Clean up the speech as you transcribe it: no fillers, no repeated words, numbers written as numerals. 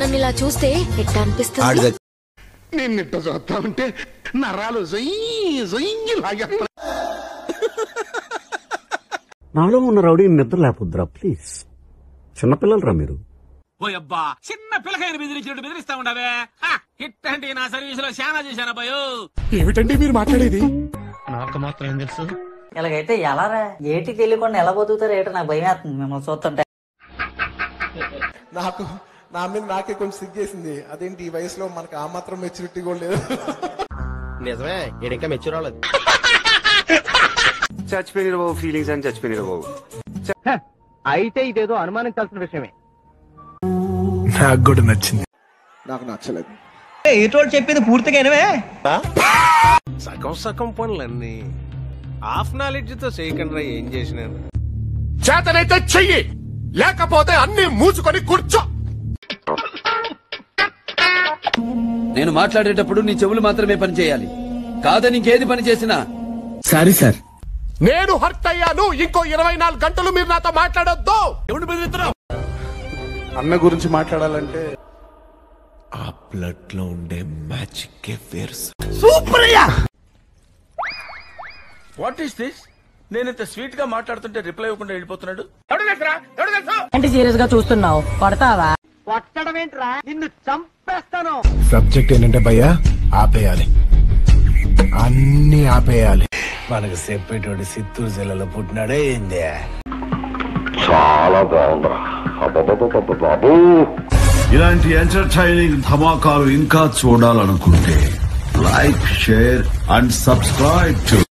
నన్ను ఇలా చూస్తే ఎట్లా అనిపిస్తుంది? నిన్నిట్ట చూస్తా ఉంటే నరాలు నాలో ఉన్న రౌడీ నిద్ర లేకపోద్దురా ప్లీజ్. చిన్నపిల్లలరా మీరు. ఓయబ్బా చిన్న పిల్లకాయని బెదిరిస్తా ఉండవే. ఇట్టండి నా సర్వీస్ లో శానా చేశాను అబ్బాయో. ఏమిటండి మీరు మాట్లాడేది? నాకు మాత్రం ఏం తెలుసు. ఇలాగైతే ఎలారా ఏటికి వెళ్ళకుండా ఎలా బతుకుతారు ఏటో నాకు భయం వేస్తుంది మిమ్మల్ని చూస్తుంటే. నాకు నా మీద నాకే కొంచెం సిగ్గేసింది. అదేంటి ఈ వయసులో మనకు ఆ మాత్రం మెచ్యూరిటీ కూడా లేదు. నిజమే ఇంకా మెచ్యూర్ అవ్వలేదు. చచ్చిపోయిన బాబు ఫీలింగ్స్ అని చచ్చిపోయిన బాబు. అయితే ఇదేదో అనుమానించాల్సిన విషయమే. నాకు కూడా నచ్చింది. నాకు నచ్చలేదు. ఏటోళ్ళు చెప్పింది పూర్తిగా సగం పనులన్నీ హాఫ్ నాలెడ్జ్ తో చేయకుండా ఏం చేసినాను. చేతనైతే చెయ్యి, లేకపోతే అన్ని మూసుకొని కూర్చో. నేను మాట్లాడేటప్పుడు నీ చెవులు మాత్రమే పని చేయాలి, కాదని ఇంకేది పని చేసినా. Sorry sir. నేను హర్ట్ అయ్యాను. ఇంకో 24 గంటలు మీరు నాతో మాట్లాడొద్దు. ఎవడు బెదిరిస్తున్నావు? అన్న గురించి మాట్లాడాలంటే ఆ బ్లడ్ లో ఉండే మ్యాజిక్ వేరు. What is this? నేను ఇంత స్వీట్ గా మాట్లాడుతుంటే రిప్లై ఇవ్వకుండా వెళ్ళిపోతున్నాడు. అంటే సీరియస్ గా చూస్తున్నావు కొడతావా? కొట్టడం ఏంట్రా, నిన్ను చంపేస్తాను. సబ్జెక్ట్ ఏంటంటే భయ్యా ఆపేయాలి, అన్ని ఆపేయాలి. మనకు చెప్పేటోడి చిత్తూరు జిల్లాలో పుట్టినాడే ఏంది. చాలా బాగుందా బాబు. ఇలాంటి ఎంటర్టైనింగ్ ధమాకాలు ఇంకా చూడాలనుకుంటే like, share and subscribe to